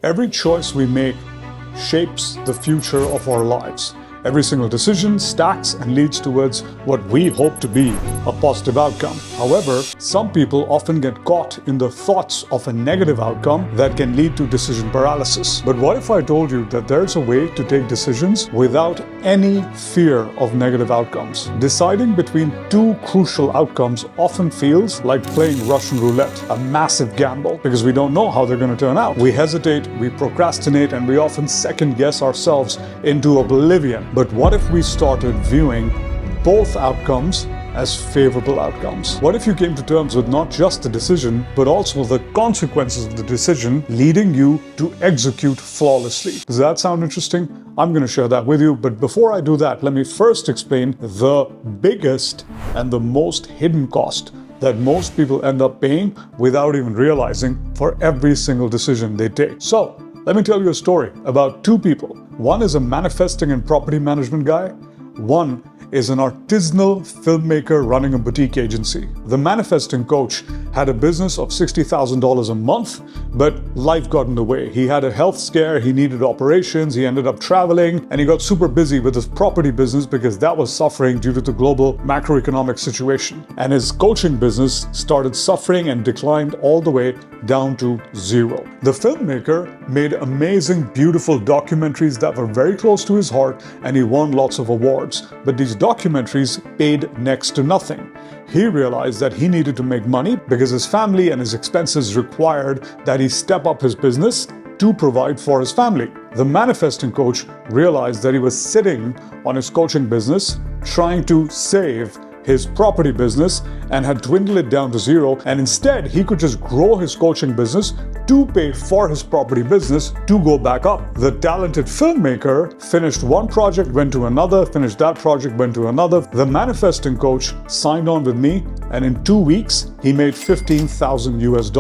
Every choice we make shapes the future of our lives. Every single decision stacks and leads towards what we hope to be a positive outcome. However, some people often get caught in the thoughts of a negative outcome that can lead to decision paralysis. But what if I told you that there's a way to take decisions without any fear of negative outcomes? Deciding between two crucial outcomes often feels like playing Russian roulette, a massive gamble, because we don't know how they're going to turn out. We hesitate, we procrastinate, and we often second guess ourselves into oblivion. But what if we started viewing both outcomes as favorable outcomes? What if you came to terms with not just the decision, but also the consequences of the decision leading you to execute flawlessly? Does that sound interesting? I'm going to share that with you. But before I do that, let me first explain the biggest and the most hidden cost that most people end up paying without even realizing for every single decision they take. So, let me tell you a story about two people. One is a manifesting and property management guy. One is an artisanal filmmaker running a boutique agency. The manifesting coach had a business of $60,000 a month, but life got in the way. He had a health scare, he needed operations, he ended up traveling, and he got super busy with his property business because that was suffering due to the global macroeconomic situation. And his coaching business started suffering and declined all the way down to zero. The filmmaker made amazing, beautiful documentaries that were very close to his heart, and he won lots of awards. But these documentaries paid next to nothing. He realized that he needed to make money because his family and his expenses required that he step up his business to provide for his family. The manifesting coach realized that he was sitting on his coaching business, trying to save his property business, and had dwindled it down to zero, and instead he could just grow his coaching business to pay for his property business to go back up. The talented filmmaker finished one project, went to another, finished that project, went to another. The manifesting coach signed on with me, and in 2 weeks he made $15,000 US.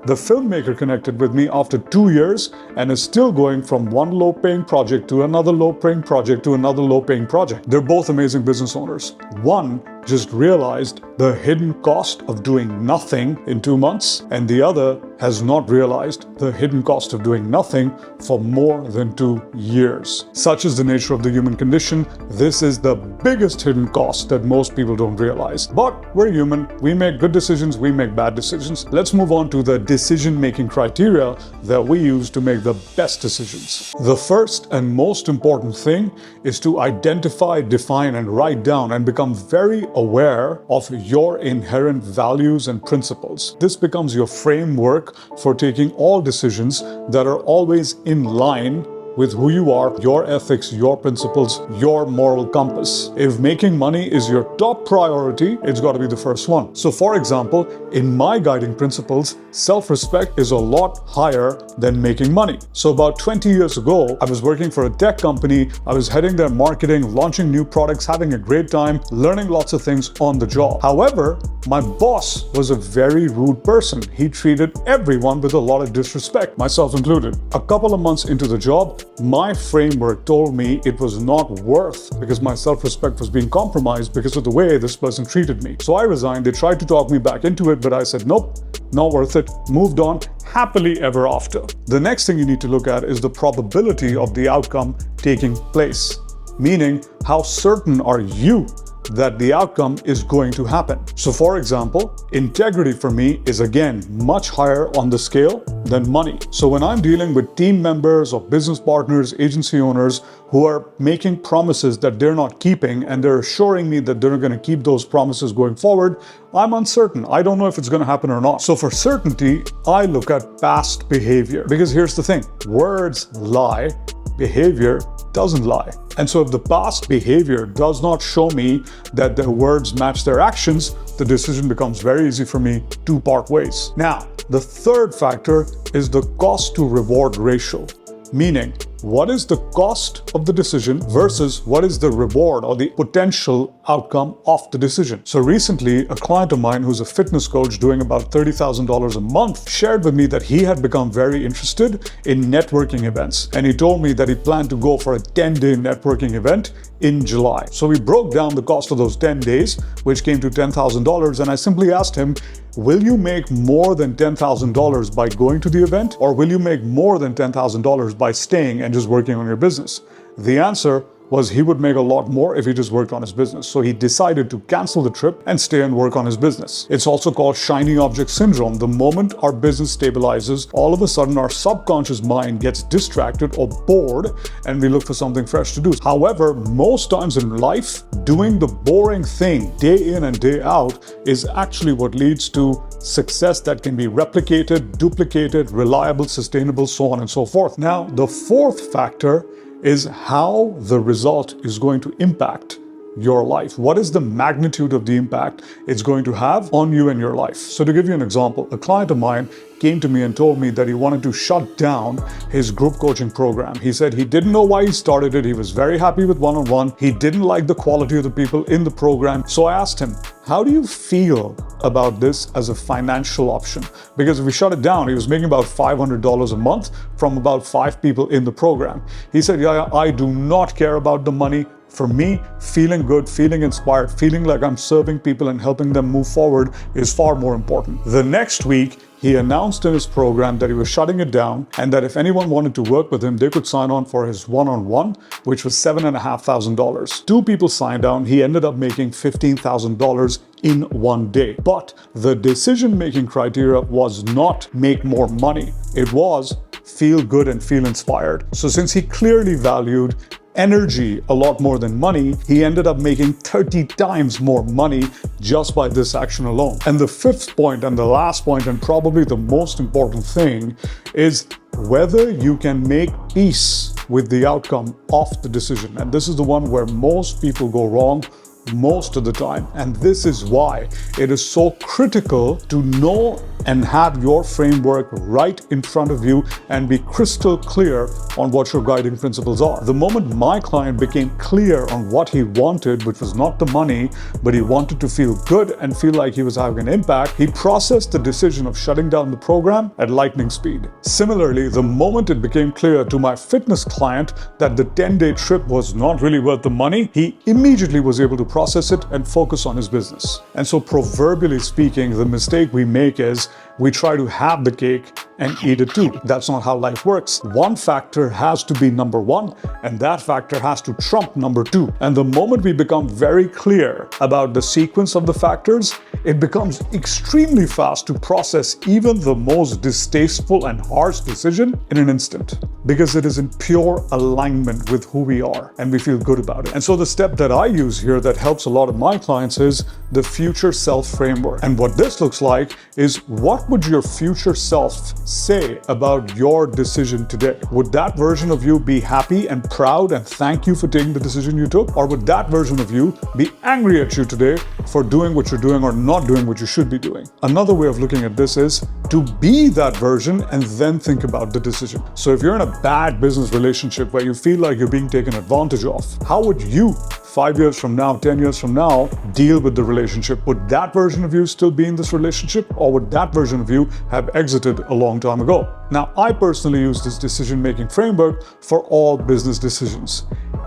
The filmmaker connected with me after 2 years and is still going from one low-paying project to another low-paying project to another low-paying project. They're both amazing business owners. One just realized the hidden cost of doing nothing in 2 months, and the other has not realized the hidden cost of doing nothing for more than 2 years. Such is the nature of the human condition. This is the biggest hidden cost that most people don't realize. But we're human. We make good decisions, we make bad decisions. Let's move on to the decision-making criteria that we use to make the best decisions. The first and most important thing is to identify, define, and write down and become very aware of your inherent values and principles. This becomes your framework for taking all decisions that are always in line with who you are, your ethics, your principles, your moral compass. If making money is your top priority, it's got to be the first one. So for example, in my guiding principles, self-respect is a lot higher than making money. So about 20 years ago, I was working for a tech company. I was heading their marketing, launching new products, having a great time, learning lots of things on the job. However, my boss was a very rude person. He treated everyone with a lot of disrespect, myself included. A couple of months into the job, my framework told me it was not worth, because my self-respect was being compromised because of the way this person treated me. So I resigned. They tried to talk me back into it, but I said, nope, not worth it. Moved on, happily ever after. The next thing you need to look at is the probability of the outcome taking place. Meaning, how certain are you that the outcome is going to happen? So for example, integrity for me is again much higher on the scale than money. So when I'm dealing with team members or business partners, agency owners who are making promises that they're not keeping, and they're assuring me that they're going to keep those promises going forward, I'm uncertain. I don't know if it's going to happen or not. So for certainty, I look at past behavior, because here's the thing, words lie, behavior doesn't lie. And so if the past behavior does not show me that their words match their actions, the decision becomes very easy for me to part ways. Now, the third factor is the cost to reward ratio. Meaning, what is the cost of the decision versus what is the reward or the potential outcome of the decision? So recently, a client of mine who's a fitness coach doing about $30,000 a month shared with me that he had become very interested in networking events. And he told me that he planned to go for a 10-day networking event in July. So we broke down the cost of those 10 days, which came to $10,000. And I simply asked him, will you make more than $10,000 by going to the event? Or will you make more than $10,000 by staying and just working on your business? The answer was he would make a lot more if he just worked on his business. So he decided to cancel the trip and stay and work on his business. It's also called shiny object syndrome. The moment our business stabilizes, all of a sudden our subconscious mind gets distracted or bored and we look for something fresh to do. However, most times in life, doing the boring thing day in and day out is actually what leads to success that can be replicated, duplicated, reliable, sustainable, so on and so forth. Now, the fourth factor is how the result is going to impact your life. What is the magnitude of the impact it's going to have on you and your life? So to give you an example, a client of mine came to me and told me that he wanted to shut down his group coaching program. He said he didn't know why he started it. He was very happy with one-on-one. He didn't like the quality of the people in the program. So I asked him, how do you feel about this as a financial option? Because if we shut it down, he was making about $500 a month from about 5 people in the program. He said, yeah, I do not care about the money. For me, feeling good, feeling inspired, feeling like I'm serving people and helping them move forward is far more important. The next week, he announced in his program that he was shutting it down and that if anyone wanted to work with him, they could sign on for his one-on-one, which was $7,500. 2 people signed on. He ended up making $15,000 in one day. But the decision-making criteria was not make more money. It was feel good and feel inspired. So since he clearly valued energy a lot more than money, he ended up making 30 times more money just by this action alone. And the fifth point and the last point, and probably the most important thing, is whether you can make peace with the outcome of the decision. And this is the one where most people go wrong most of the time. And this is why it is so critical to know and have your framework right in front of you and be crystal clear on what your guiding principles are. The moment my client became clear on what he wanted, which was not the money, but he wanted to feel good and feel like he was having an impact, he processed the decision of shutting down the program at lightning speed. Similarly, the moment it became clear to my fitness client that the 10-day trip was not really worth the money, he immediately was able to process it and focus on his business. And so proverbially speaking, the mistake we make is we try to have the cake and eat it too. That's not how life works. One factor has to be number one, and that factor has to trump number two. And the moment we become very clear about the sequence of the factors, it becomes extremely fast to process even the most distasteful and harsh decision in an instant, because it is in pure alignment with who we are and we feel good about it. And so the step that I use here that helps a lot of my clients is the future self framework. And what this looks like is, what would your future self say about your decision today? Would that version of you be happy and proud and thank you for taking the decision you took? Or would that version of you be angry at you today for doing what you're doing or not doing what you should be doing? Another way of looking at this is to be that version and then think about the decision. So if you're in a bad business relationship where you feel like you're being taken advantage of, how would you 5 years from now, 10 years from now, deal with the relationship? Would that version of you still be in this relationship, or would that version of you have exited a long time ago? Now, I personally use this decision-making framework for all business decisions.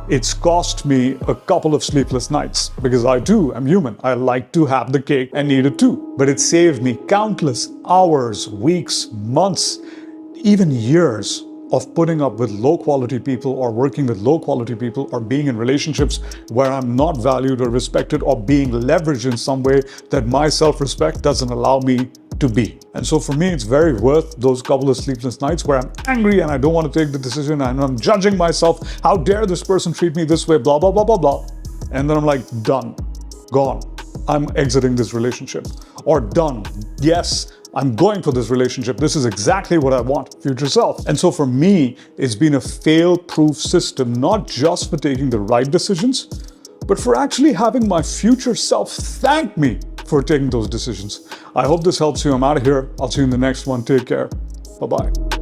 It's cost me a couple of sleepless nights because I'm human. I like to have the cake and eat it too. But it saved me countless hours, weeks, months, even years of putting up with low-quality people or working with low-quality people or being in relationships where I'm not valued or respected or being leveraged in some way that my self-respect doesn't allow me to be. And so for me, it's very worth those couple of sleepless nights where I'm angry and I don't want to take the decision and I'm judging myself. How dare this person treat me this way, blah, blah, blah, blah, blah. And then I'm like, done, gone. I'm exiting this relationship. Or done, yes, I'm going for this relationship. This is exactly what I want, future self. And so for me, it's been a fail-proof system, not just for taking the right decisions, but for actually having my future self thank me for taking those decisions. I hope this helps you. I'm out of here. I'll see you in the next one. Take care. Bye-bye.